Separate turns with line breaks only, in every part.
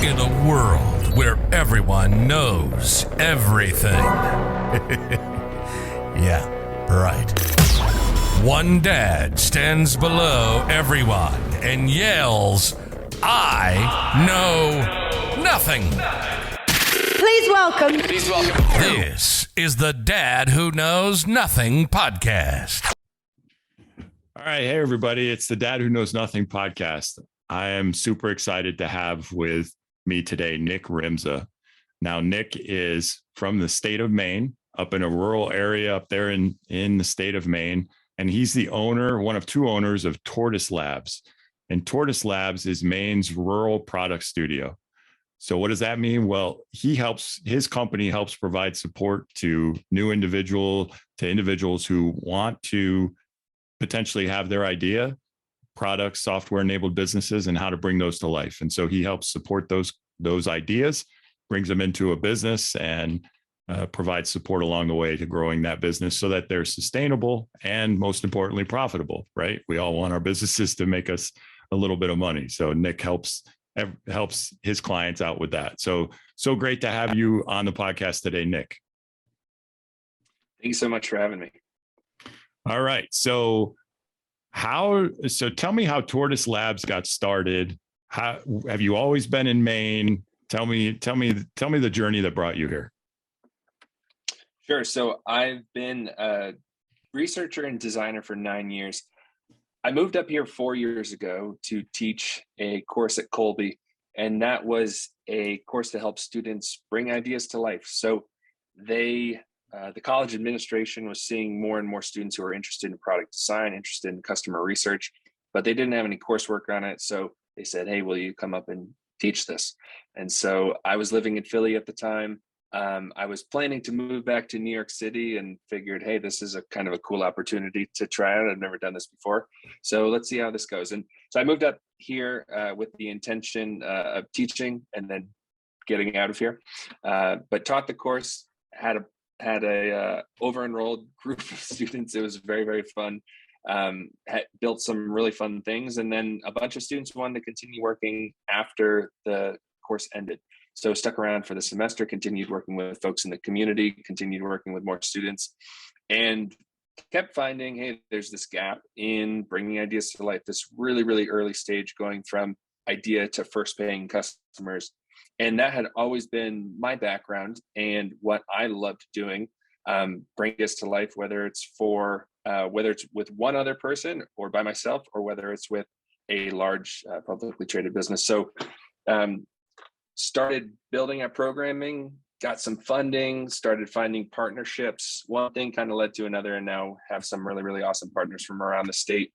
In a world where everyone knows everything. Yeah, right. One dad stands below everyone and yells, "I know nothing."
Please welcome.
This is the Dad Who Knows Nothing podcast.
All right. Hey, everybody. It's the Dad Who Knows Nothing podcast. I am super excited to have with me today, Nick Rimsa. Now, Nick is from the state of Maine, up in a rural area up there in the state of Maine. And he's the owner, one of two owners of Tortoise Labs. And Tortoise Labs is Maine's rural product studio. So what does that mean? Well, his company helps provide support to individuals who want to potentially have their idea, products, software-enabled businesses, and how to bring those to life. And so he helps support those ideas, brings them into a business, and provides support along the way to growing that business so that they're sustainable and, most importantly, profitable, right? We all want our businesses to make us a little bit of money. So Nick helps his clients out with that. So great to have you on the podcast today, Nick.
Thank you so much for having me.
All right. So tell me how Tortoise Labs got started. How have you always been in Maine? Tell me the journey that brought you here.
Sure. So I've been a researcher and designer for 9 years. I moved up here 4 years ago to teach a course at Colby, and that was a course to help students bring ideas to life. So the college administration was seeing more and more students who are interested in product design, interested in customer research, but they didn't have any coursework on it. So they said, "Hey, will you come up and teach this?" And so I was living in Philly at the time. I was planning to move back to New York City and figured, hey, this is a kind of a cool opportunity to try out. I've never done this before. So let's see how this goes. And so I moved up here with the intention of teaching and then getting out of here. But taught the course, had a over-enrolled group of students. It was very, very fun. Had built some really fun things. And then a bunch of students wanted to continue working after the course ended. So stuck around for the semester, continued working with folks in the community, continued working with more students, and kept finding, hey, there's this gap in bringing ideas to life, this really, really early stage going from idea to first paying customers. And that had always been my background and what I loved doing, bring this to life, whether it's with one other person or by myself, or whether it's with a large publicly traded business. So started building up programming, got some funding, started finding partnerships. One thing kind of led to another, and now have some really, really awesome partners from around the state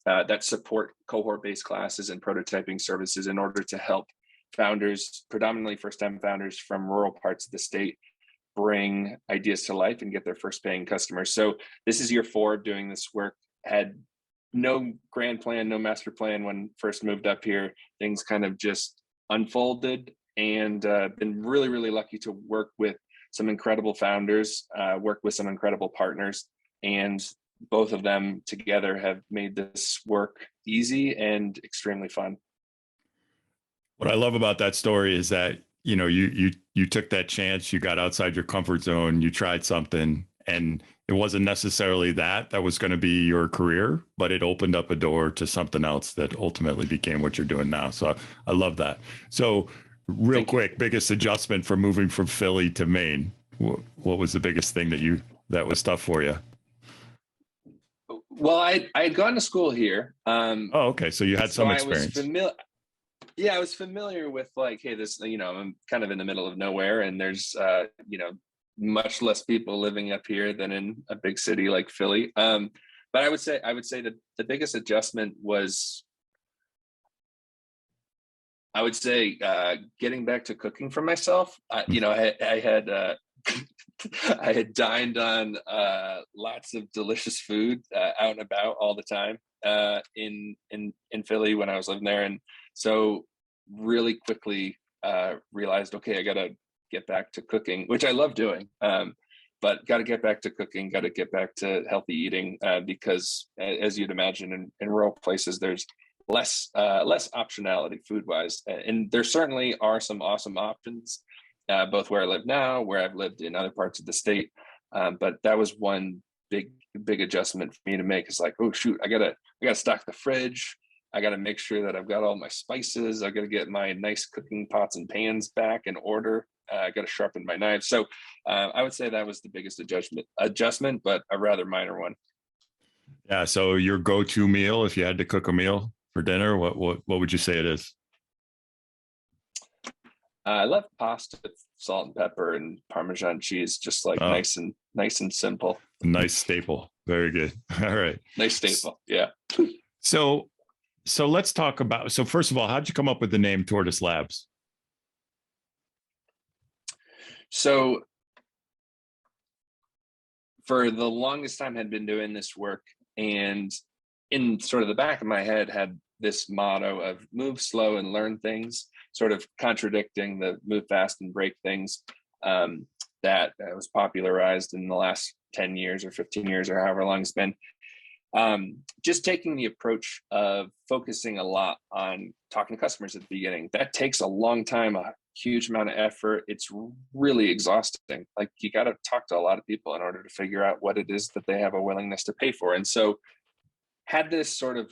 that support cohort-based classes and prototyping services in order to help founders, predominantly first-time founders from rural parts of the state, bring ideas to life and get their first paying customers. So this is year 4 of doing this work. Had no grand plan, no master plan when first moved up here. Things kind of just unfolded, and been really, really lucky to work with some incredible founders, work with some incredible partners, and both of them together have made this work easy and extremely fun.
What I love about that story is that, you took that chance, you got outside your comfort zone, you tried something, and it wasn't necessarily that was going to be your career, but it opened up a door to something else that ultimately became what you're doing now. So I love that. So real quick, biggest adjustment from moving from Philly to Maine. What was the biggest thing that was tough for you?
Well, I had gone to school here.
Okay. So you had some experience.
I was familiar with like, hey, this, I'm kind of in the middle of nowhere, and there's, much less people living up here than in a big city like Philly. But I would say that the biggest adjustment was, getting back to cooking for myself. I had I had dined on lots of delicious food out and about all the time in Philly when I was living there, and so really quickly realized, okay, I got to get back to cooking, which I love doing. But got to get back to cooking, got to get back to healthy eating because, as you'd imagine, in rural places, there's less optionality food wise. And there certainly are some awesome options, both where I live now, where I've lived in other parts of the state. But that was one big adjustment for me to make. It's like, oh shoot, I gotta stock the fridge. I got to make sure that I've got all my spices. I got to get my nice cooking pots and pans back in order. I got to sharpen my knives. So I would say that was the biggest adjustment, but a rather minor one.
Yeah. So your go-to meal, if you had to cook a meal for dinner, what would you say it is?
I love pasta with salt and pepper and Parmesan cheese, just like nice and simple.
Nice staple. Very good. All right.
Nice staple. Yeah.
So let's talk about, so first of all, how'd you come up with the name Tortoise Labs?
So for the longest time had been doing this work, and in sort of the back of my head had this motto of move slow and learn things, sort of contradicting the move fast and break things that was popularized in the last 10 years or 15 years or however long it's been. Just taking the approach of focusing a lot on talking to customers at the beginning. That takes a long time, a huge amount of effort. It's really exhausting. Like, you got to talk to a lot of people in order to figure out what it is that they have a willingness to pay for. And so had this sort of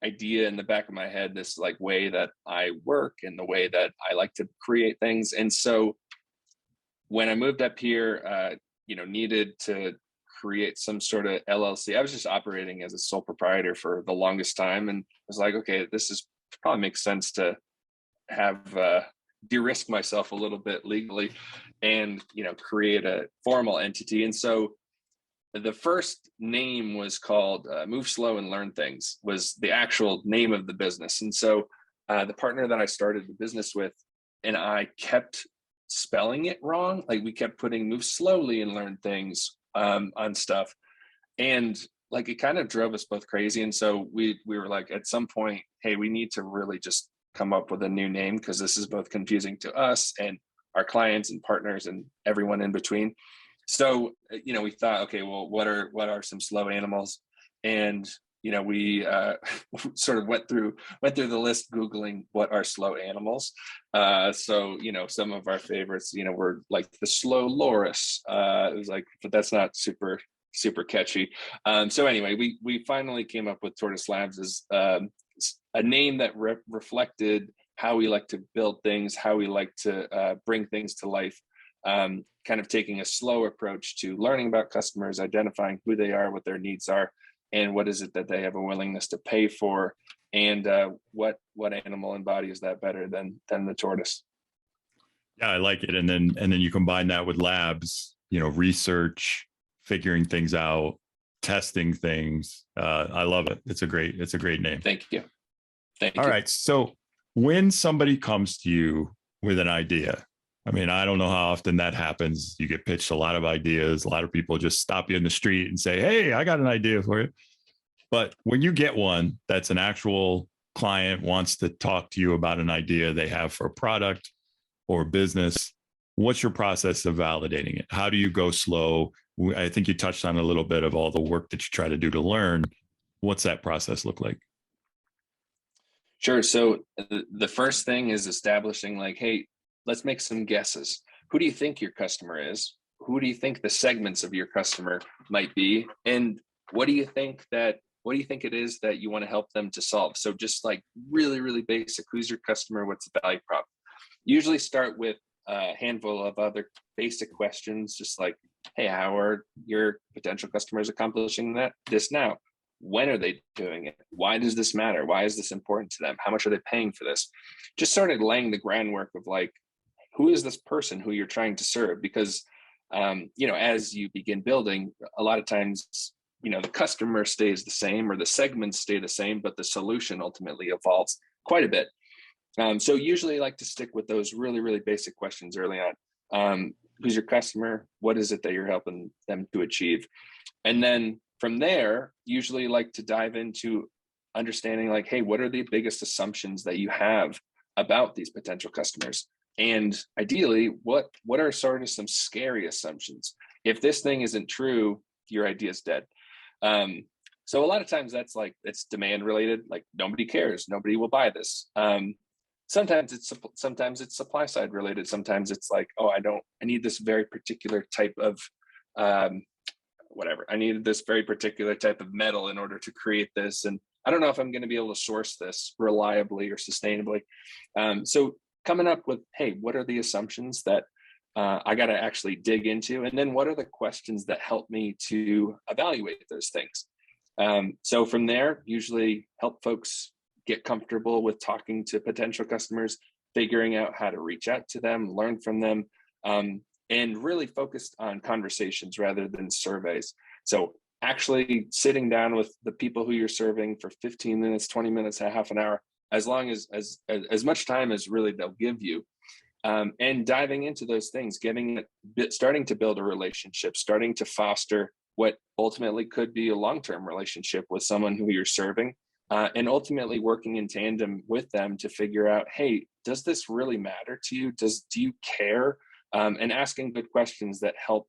idea in the back of my head, this like way that I work and the way that I like to create things. And so when I moved up here, needed to create some sort of LLC. I was just operating as a sole proprietor for the longest time, and was like, okay, this is probably makes sense to have de-risk myself a little bit legally, and create a formal entity. And so the first name was called Move Slow and Learn Things, was the actual name of the business. And so the partner that I started the business with and I kept spelling it wrong. Like, we kept putting move slowly and learn things on stuff, and like it kind of drove us both crazy. And so we were like, at some point, hey, we need to really just come up with a new name, because this is both confusing to us and our clients and partners and everyone in between. So we thought, okay, well, what are some slow animals? And we sort of went through the list, Googling what are slow animals. So some of our favorites, were like the slow loris. It was like, but that's not super catchy. So anyway, we finally came up with Tortoise Labs as a name that reflected how we like to build things, how we like to bring things to life. Kind of taking a slow approach to learning about customers, identifying who they are, what their needs are, and what is it that they have a willingness to pay for, and what animal embodies that better than the tortoise.
Yeah, I like it. And then you combine that with labs, research, figuring things out, testing things. I love it. It's a great name.
Thank you.
All right. So when somebody comes to you with an idea, I mean, I don't know how often that happens. You get pitched a lot of ideas. A lot of people just stop you in the street and say, hey, I got an idea for you. But when you get one that's an actual client wants to talk to you about an idea they have for a product or business, what's your process of validating it? How do you go slow? I think you touched on a little bit of all the work that you try to do to learn. What's that process look like?
Sure. So the first thing is establishing, like, hey, let's make some guesses. Who do you think your customer is? Who do you think the segments of your customer might be? And what do you think it is that you want to help them to solve? So just like really, really basic, who's your customer? What's the value prop? Usually start with a handful of other basic questions, just like, hey, how are your potential customers accomplishing this now? When are they doing it? Why does this matter? Why is this important to them? How much are they paying for this? Just started laying the groundwork of like, who is this person who you're trying to serve? Because, as you begin building, a lot of times, the customer stays the same or the segments stay the same, but the solution ultimately evolves quite a bit. So usually I like to stick with those really, really basic questions early on. Who's your customer? What is it that you're helping them to achieve? And then from there, usually like to dive into understanding like, hey, what are the biggest assumptions that you have about these potential customers? And ideally, what are sort of some scary assumptions? If this thing isn't true, your idea is dead. So a lot of times that's like, it's demand related, like nobody cares, nobody will buy this. Sometimes it's supply side related. Sometimes it's like, oh, I need this very particular type of whatever. I needed this very particular type of metal in order to create this. And I don't know if I'm going to be able to source this reliably or sustainably. So coming up with, hey, what are the assumptions that I got to actually dig into? And then what are the questions that help me to evaluate those things? So from there, usually help folks get comfortable with talking to potential customers, figuring out how to reach out to them, learn from them, and really focused on conversations rather than surveys. So actually sitting down with the people who you're serving for 15 minutes, 20 minutes, a half an hour, as long as much time as really they'll give you, and diving into those things, starting to build a relationship, starting to foster what ultimately could be a long-term relationship with someone who you're serving, and ultimately working in tandem with them to figure out, hey, does this really matter to you? Do you care? And asking good questions that help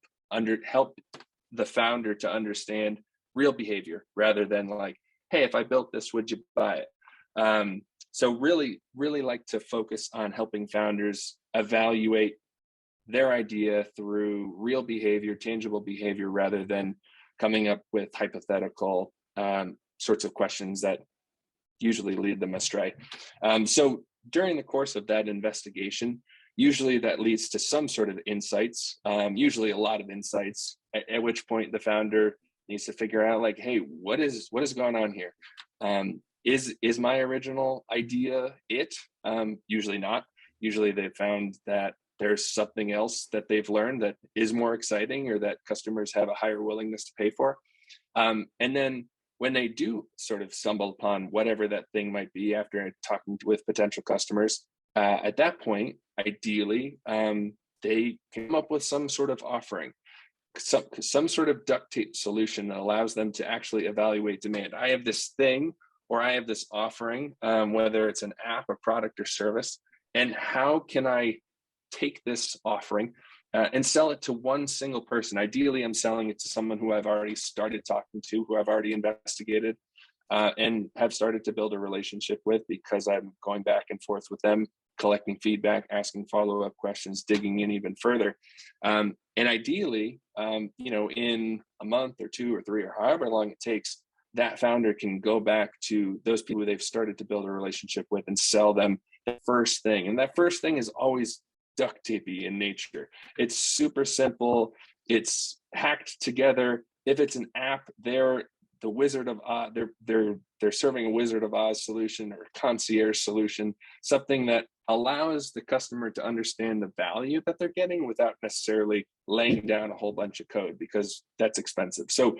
the founder to understand real behavior rather than like, hey, if I built this, would you buy it? So really like to focus on helping founders evaluate their idea through real behavior, tangible behavior, rather than coming up with hypothetical sorts of questions that usually lead them astray. So during the course of that investigation, usually that leads to some sort of insights, usually a lot of insights, at which point the founder needs to figure out like, hey, what is going on here? Is my original idea it? Usually not. Usually they've found that there's something else that they've learned that is more exciting or that customers have a higher willingness to pay for. And then when they do sort of stumble upon whatever that thing might be after talking with potential customers, at that point, ideally, they come up with some sort of offering, some sort of duct tape solution that allows them to actually evaluate demand. I have this thing, or I have this offering, whether it's an app, a product, or service, and how can I take this offering and sell it to one single person? Ideally, I'm selling it to someone who I've already started talking to, who I've already investigated, and have started to build a relationship with, because I'm going back and forth with them, collecting feedback, asking follow-up questions, digging in even further. And ideally, in a month or 2 or 3 or however long it takes, that founder can go back to those people they've started to build a relationship with and sell them the first thing. And that first thing is always duct tapey in nature. It's super simple. It's hacked together. If it's an app, they're the Wizard of Oz. They're serving a Wizard of Oz solution or a concierge solution, something that allows the customer to understand the value that they're getting without necessarily laying down a whole bunch of code, because that's expensive. So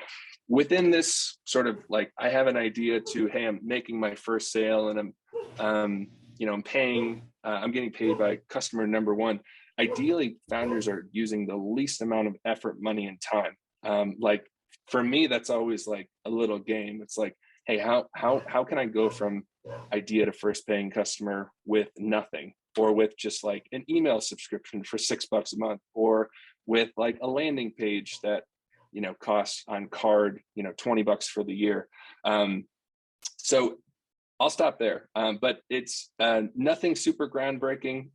within this sort of like, I have an idea to, hey, I'm making my first sale and I'm getting paid by customer number one. Ideally, founders are using the least amount of effort, money, and time. Like for me, that's always like a little game. It's like, hey, how can I go from idea to first paying customer with nothing, or with just like an email subscription for $6 a month, or with like a landing page that costs on card $20 for the year. So I'll stop there, but it's nothing super groundbreaking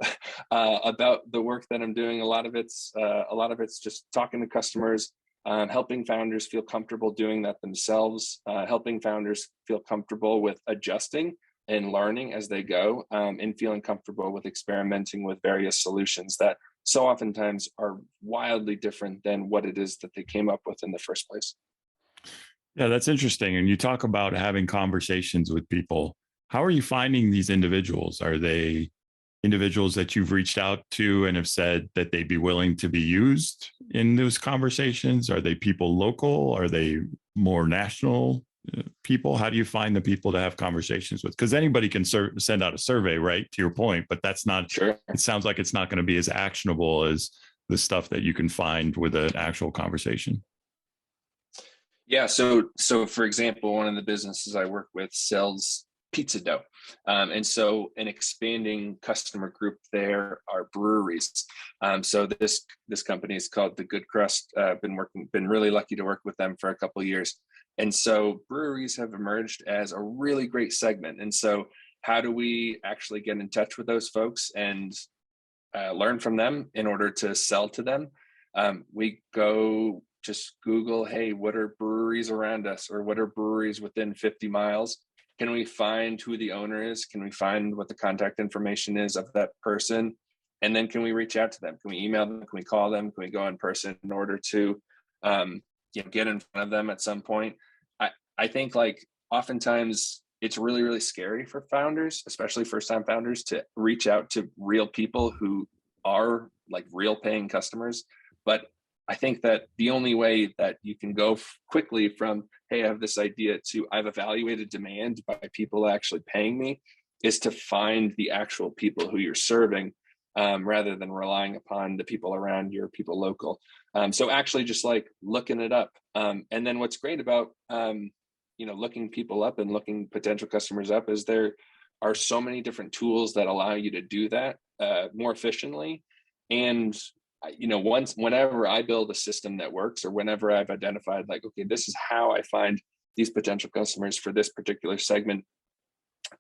about the work that I'm doing. A lot of it's just talking to customers, helping founders feel comfortable doing that themselves, helping founders feel comfortable with adjusting and learning as they go, and feeling comfortable with experimenting with various solutions that so oftentimes are wildly different than what it is that they came up with in the first place.
Yeah, that's interesting. And you talk about having conversations with people. How are you finding these individuals? Are they individuals that you've reached out to and have said that they'd be willing to be used in those conversations? Are they people local? Are they more national people? How do you find the people to have conversations with? Because anybody can send out a survey, right? To your point, but that's not,
sure.
It sounds like it's not going to be as actionable as the stuff that you can find with an actual conversation.
Yeah. So for example, one of the businesses I work with sells pizza dough. And so an expanding customer group there are breweries. So this company is called The Good Crust. Been really lucky to work with them for a couple of years. And so breweries have emerged as a really great segment. And so how do we actually get in touch with those folks and learn from them in order to sell to them? We go just Google, hey, what are breweries around us, or what are breweries within 50 miles? Can we find who the owner is? Can we find what the contact information is of that person? And then can we reach out to them? Can we email them? Can we call them? Can we go in person in order to get in front of them at some point? I think like oftentimes it's really, really scary for founders, especially first-time founders, to reach out to real people who are like real paying customers. But I think that the only way that you can go quickly from, hey, I have this idea, to I've evaluated demand by people actually paying me, is to find the actual people who you're serving, rather than relying upon the people around you or people local. So actually just like looking it up. And then what's great about, looking people up and looking potential customers up is there are so many different tools that allow you to do that more efficiently. And whenever I build a system that works, or whenever I've identified like, okay, this is how I find these potential customers for this particular segment,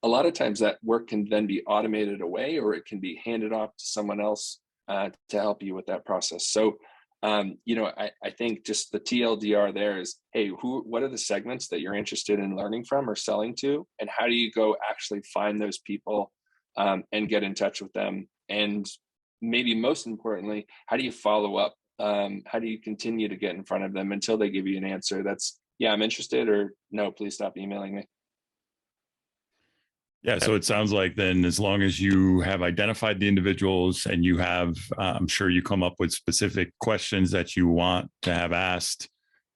a lot of times that work can then be automated away, or it can be handed off to someone else to help you with that process. So, I think just the TLDR there is, hey, what are the segments that you're interested in learning from or selling to? And how do you go actually find those people and get in touch with them? And maybe most importantly, how do you follow up? How do you continue to get in front of them until they give you an answer that's, yeah, I'm interested, or no, please stop emailing me.
Yeah. So it sounds like then, as long as you have identified the individuals and you have, I'm sure you come up with specific questions that you want to have asked,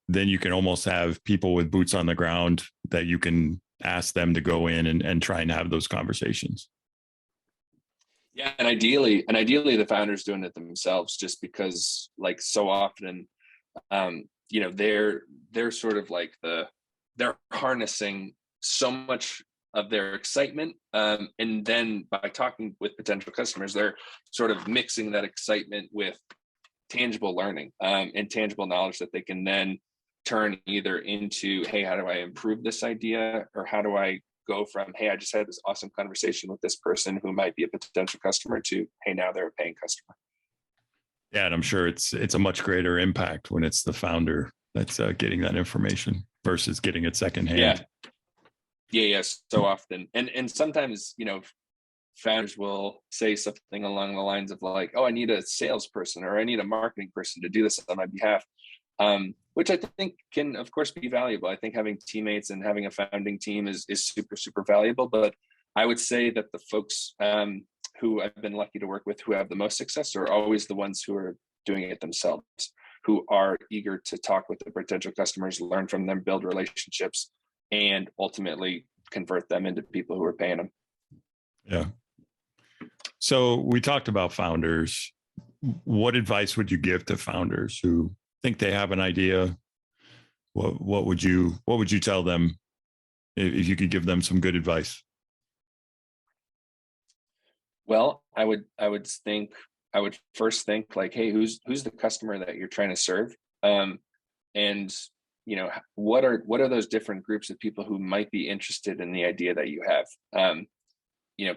then you can almost have people with boots on the ground that you can ask them to go in and try and have those conversations.
Yeah. And ideally the founders doing it themselves, just because like so often, they're sort of like they're harnessing so much of their excitement. And then by talking with potential customers, they're sort of mixing that excitement with tangible learning and tangible knowledge that they can then turn either into, hey, how do I improve this idea? Or how do I go from, hey, I just had this awesome conversation with this person who might be a potential customer, to, hey, now they're a paying customer.
Yeah. And I'm sure it's a much greater impact when it's the founder that's getting that information versus getting it secondhand.
Yeah. So often. And sometimes, founders will say something along the lines of like, oh, I need a salesperson, or I need a marketing person to do this on my behalf. Which I think can, of course, be valuable. I think having teammates and having a founding team is super, super valuable. But I would say that the folks who I've been lucky to work with who have the most success are always the ones who are doing it themselves, who are eager to talk with the potential customers, learn from them, build relationships, and ultimately convert them into people who are paying them.
Yeah. So we talked about founders. What advice would you give to founders who think they have an idea? What would you tell them if you could give them some good advice?
Well, I would first think like, hey, who's the customer that you're trying to serve? And what are those different groups of people who might be interested in the idea that you have?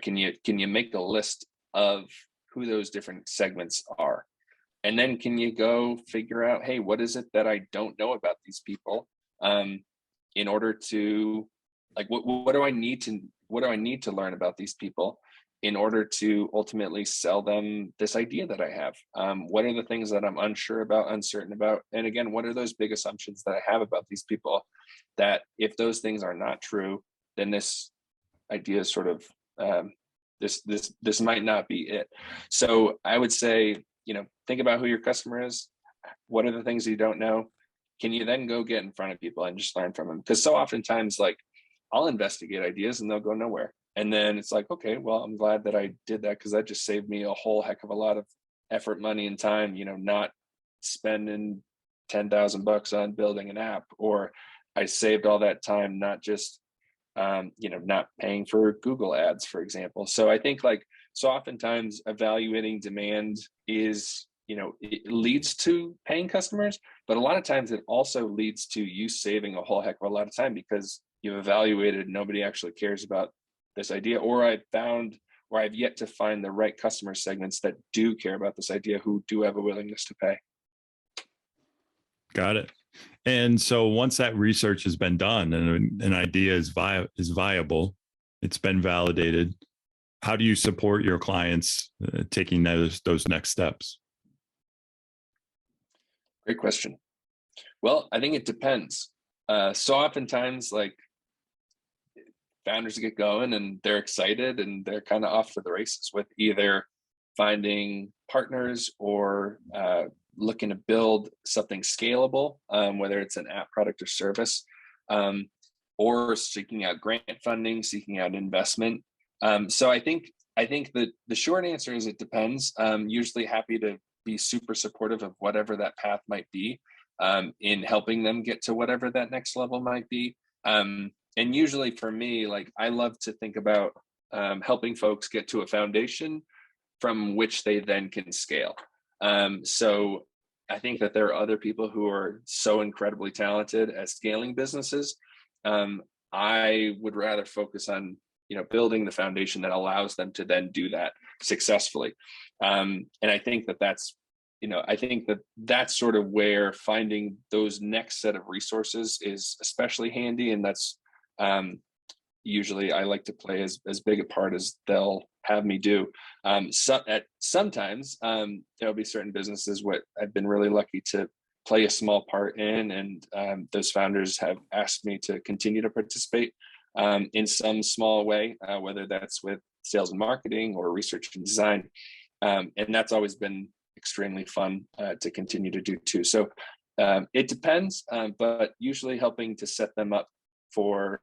Can you make a list of who those different segments are? And then can you go figure out, hey, what is it that I don't know about these people? In order to, like, what do I need to learn about these people in order to ultimately sell them this idea that I have? What are the things that I'm unsure about, uncertain about? And again, what are those big assumptions that I have about these people, that if those things are not true, then this idea is sort of, this might not be it. So I would say, think about who your customer is. What are the things you don't know? Can you then go get in front of people and just learn from them? Because so oftentimes, like, I'll investigate ideas and they'll go nowhere. And then it's like, okay, well, I'm glad that I did that, because that just saved me a whole heck of a lot of effort, money, and time, not spending $10,000 on building an app, or I saved all that time, not just, not paying for Google ads, for example. So I think, like, so oftentimes evaluating demand is, it leads to paying customers, but a lot of times it also leads to you saving a whole heck of a lot of time because you've evaluated nobody actually cares about this idea, or I've yet to find the right customer segments that do care about this idea, who do have a willingness to pay.
Got it. And so once that research has been done and an idea is viable, it's been validated, how do you support your clients taking those next steps?
Great question. Well, I think it depends. So oftentimes, like, founders get going and they're excited and they're kind of off to the races with either finding partners or looking to build something scalable, whether it's an app, product, or service, or seeking out grant funding, seeking out investment. So I think that the short answer is it depends. Usually happy to be super supportive of whatever that path might be, in helping them get to whatever that next level might be. And usually for me, like, I love to think about helping folks get to a foundation from which they then can scale. So I think that there are other people who are so incredibly talented at scaling businesses. I would rather focus on building the foundation that allows them to then do that successfully. And I think that's that's sort of where finding those next set of resources is especially handy. And that's usually I like to play as big a part as they'll have me do. Sometimes there'll be certain businesses what I've been really lucky to play a small part in, and those founders have asked me to continue to participate in some small way, whether that's with sales and marketing or research and design. And that's always been extremely fun to continue to do too. So it depends, but usually helping to set them up for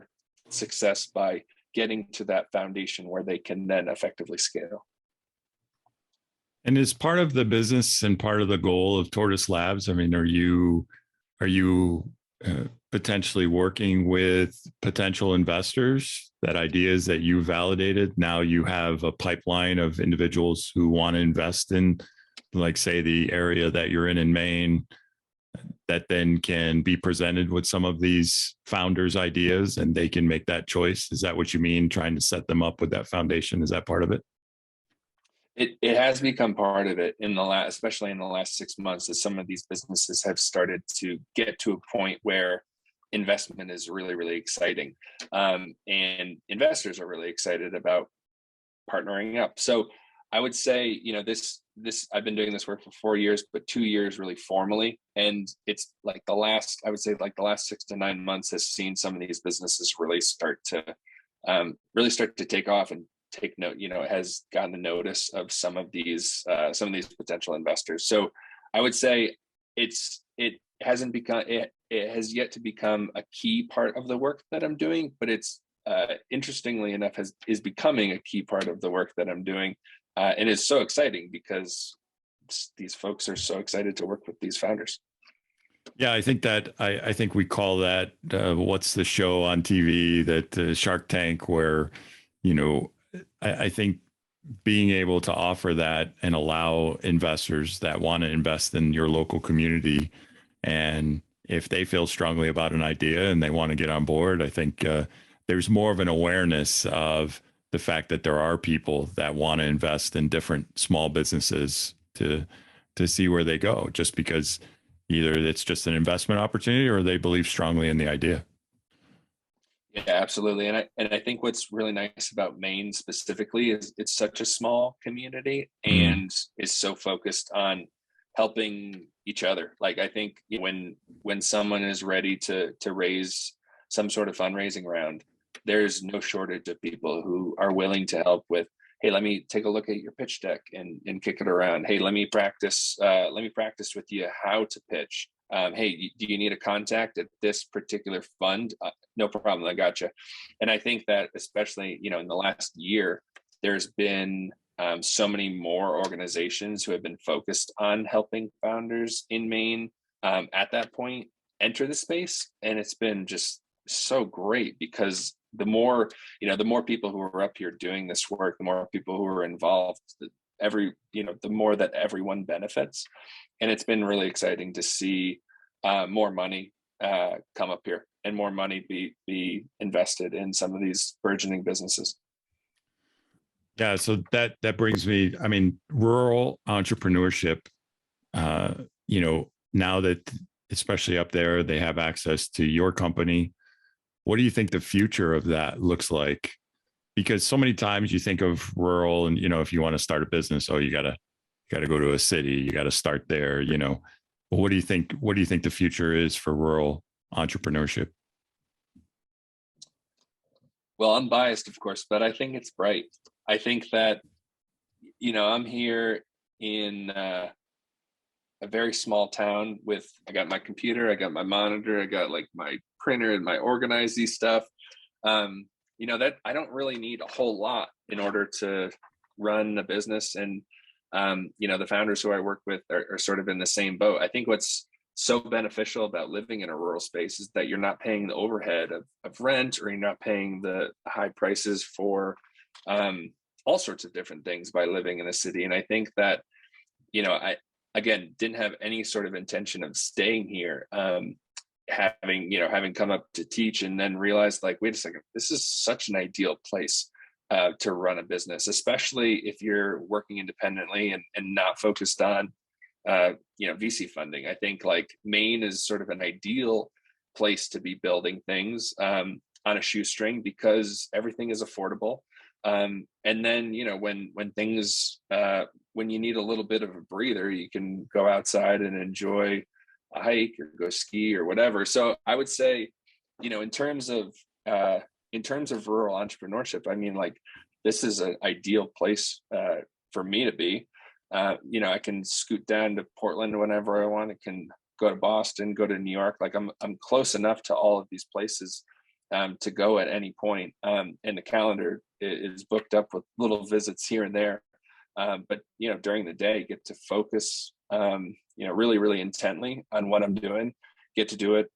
success by getting to that foundation where they can then effectively scale.
And is part of the business and part of the goal of Tortoise Labs, I mean, are you potentially working with potential investors, that ideas that you validated, now you have a pipeline of individuals who want to invest in, like, say, the area that you're in Maine, that then can be presented with some of these founders' ideas and they can make that choice? Is that what you mean, trying to set them up with that foundation? Is that part of it?
It has become part of it especially in the last 6 months, as some of these businesses have started to get to a point where investment is really, really exciting. And investors are really excited about partnering up. So I would say, this I've been doing this work for 4 years, but 2 years really formally. And it's like the last 6 to 9 months has seen some of these businesses really start to take off and take note. It has gotten the notice of some of these potential investors. So I would say it has yet to become a key part of the work that I'm doing, but it's interestingly enough is becoming a key part of the work that I'm doing. And it's so exciting because these folks are so excited to work with these founders.
Yeah, I think I think we call that what's the show on TV, that Shark Tank, where I think being able to offer that and allow investors that want to invest in your local community, and if they feel strongly about an idea and they want to get on board, I think there's more of an awareness of the fact that there are people that want to invest in different small businesses to see where they go, just because either it's just an investment opportunity or they believe strongly in the idea.
Yeah, absolutely. And I think what's really nice about Maine specifically is it's such a small community and is so focused on helping each other. Like, I think when someone is ready to raise some sort of fundraising round, there's no shortage of people who are willing to help with, hey, let me take a look at your pitch deck and kick it around. Hey, let me practice with you how to pitch. Hey, do you need a contact at this particular fund? No problem, I got you. And I think that especially, in the last year, there's been so many more organizations who have been focused on helping founders in Maine at that point enter the space. And it's been just so great, because the more people who are up here doing this work, the more people who are involved, the more that everyone benefits. And it's been really exciting to see more money come up here and more money be invested in some of these burgeoning businesses.
Yeah, so that brings me, I mean, rural entrepreneurship, now that especially up there, they have access to your company. What do you think the future of that looks like? Because so many times you think of rural and, if you want to start a business, you gotta go to a city, you got to start there, But what do you think the future is for rural entrepreneurship?
Well, unbiased, of course, but I think it's bright. I think that, I'm here in a very small town I got my computer, I got my monitor, I got like my printer and my organizing stuff. That I don't really need a whole lot in order to run a business. And, the founders who I work with are sort of in the same boat. I think what's so beneficial about living in a rural space is that you're not paying the overhead of rent, or you're not paying the high prices for all sorts of different things by living in a city. And I think that, I, again, didn't have any sort of intention of staying here, having come up to teach and then realized, like, wait a second, this is such an ideal place to run a business, especially if you're working independently and not focused on VC funding. I think like Maine is sort of an ideal place to be building things on a shoestring, because everything is affordable. And then, when things, when you need a little bit of a breather, you can go outside and enjoy a hike or go ski or whatever. So I would say, in terms of rural entrepreneurship, I mean, like, this is an ideal place for me to be. I can scoot down to Portland whenever I want. I can go to Boston, go to New York. Like I'm close enough to all of these places to go at any point. And the calendar is booked up with little visits here and there. But during the day, get to focus, really, really intently on what I'm doing. Get to do it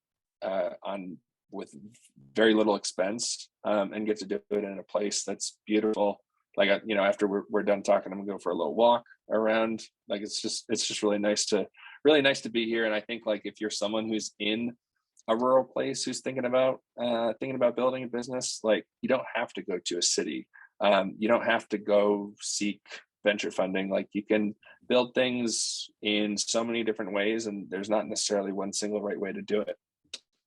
with very little expense, and get to do it in a place that's beautiful. Like, after we're done talking, I'm gonna go for a little walk around. Like, it's just really nice to be here. And I think, like, if you're someone who's in a rural place who's thinking about building a business, like, you don't have to go to a city. You don't have to go seek venture funding. Like, you can build things in so many different ways, and there's not necessarily one single right way to do it.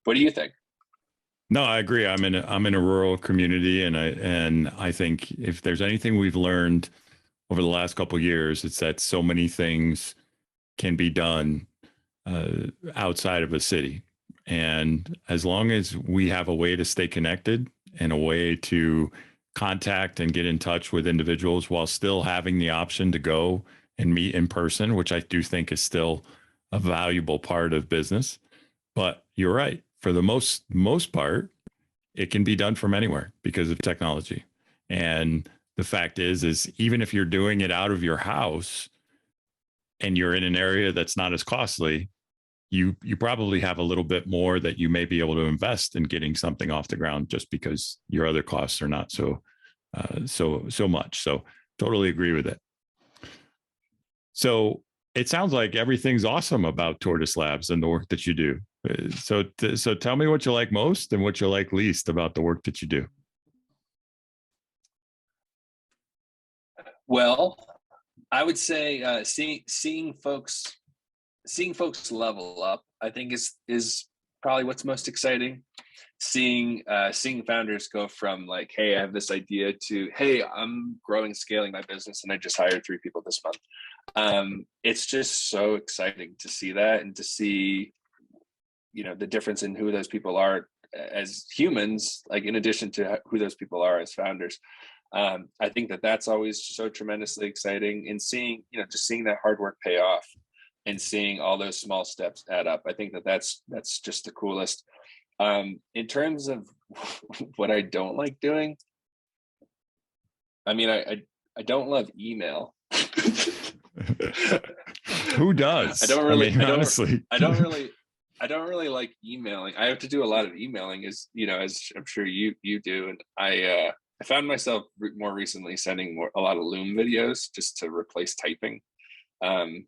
What do you think?
No, I agree. I'm in a rural community, and I think if there's anything we've learned over the last couple of years, it's that so many things can be done outside of a city. And as long as we have a way to stay connected and a way to contact and get in touch with individuals while still having the option to go and meet in person, which I do think is still a valuable part of business. But you're right. For the most part, it can be done from anywhere because of technology. And the fact is even if you're doing it out of your house and you're in an area that's not as costly, you probably have a little bit more that you may be able to invest in getting something off the ground, just because your other costs are not so much. So totally agree with it. So it sounds like everything's awesome about Tortoise Labs and the work that you do. So tell me what you like most and what you like least about the work that you do.
Well, I would say seeing folks level up, I think is probably what's most exciting. Seeing founders go from, like, hey, I have this idea, to, hey, I'm scaling my business, and I just hired 3 people this month. It's just so exciting to see that, and to see, the difference in who those people are as humans, like, in addition to who those people are as founders. I think that's always so tremendously exciting, and seeing that hard work pay off, and seeing all those small steps add up. I think that's just the coolest. In terms of what I don't like doing, I mean, I don't love email.
Who does? Honestly, I don't really like emailing. I have to do a lot of emailing, as I'm sure you do. And
I found myself more recently sending a lot of Loom videos just to replace typing. So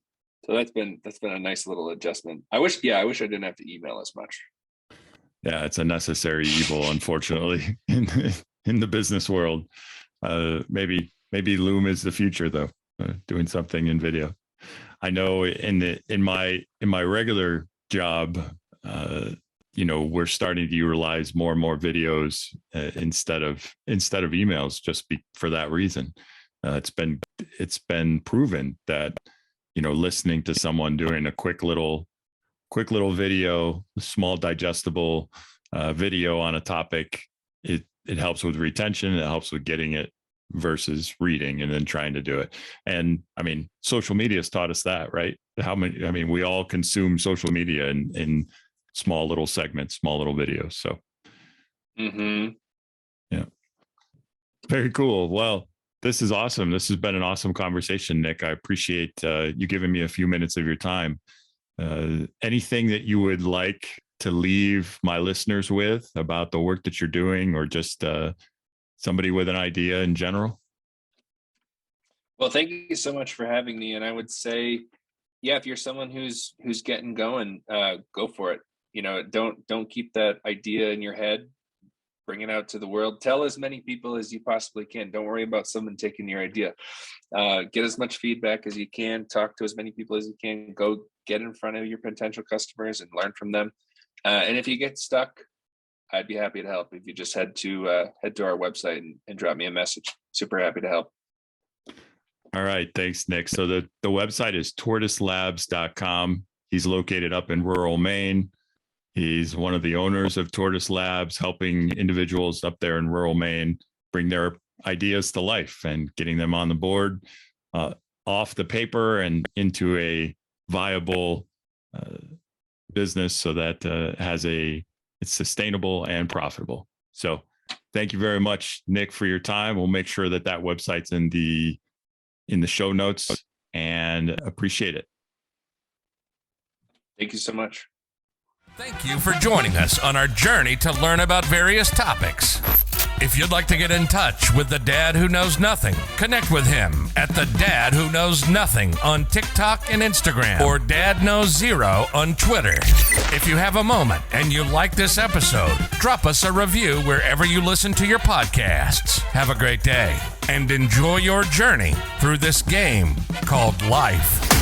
that's been a nice little adjustment. I wish I didn't have to email as much.
Yeah, it's a necessary evil, unfortunately, in the business world. Maybe Loom is the future, though. Doing something in video. I know in my regular job, we're starting to utilize more and more videos instead of emails, just for that reason. It's been proven that listening to someone doing a quick little video, small digestible video on a topic, it helps with retention. It helps with getting it versus reading and then trying to do it. And I mean, social media has taught us that, right? We all consume social media in small little segments, small little videos. So, yeah, very cool. Well, this is awesome. This has been an awesome conversation, Nick. I appreciate you giving me a few minutes of your time. Anything that you would like to leave my listeners with about the work that you're doing, or just somebody with an idea in general?
Well, thank you so much for having me. And I would say, yeah, if you're someone who's getting going, go for it. Don't keep that idea in your head. Bring it out to the world. Tell as many people as you possibly can. Don't worry about someone taking your idea. Get as much feedback as you can. Talk to as many people as you can. Go get in front of your potential customers and learn from them. And if you get stuck, I'd be happy to help. If you just head to our website and drop me a message. Super happy to help.
All right. Thanks, Nick. So the website is tortoiselabs.com. He's located up in rural Maine. He's one of the owners of Tortoise Labs, helping individuals up there in rural Maine bring their ideas to life and getting them on the board, off the paper and into a viable business, so that it's sustainable and profitable. So thank you very much, Nick, for your time. We'll make sure that website's in the show notes, and appreciate it.
Thank you so much.
Thank you for joining us on our journey to learn about various topics. If you'd like to get in touch with the Dad Who Knows Nothing, connect with him at the Dad Who Knows Nothing on TikTok and Instagram, or Dad Knows Zero on Twitter. If you have a moment and you like this episode, drop us a review wherever you listen to your podcasts. Have a great day and enjoy your journey through this game called life.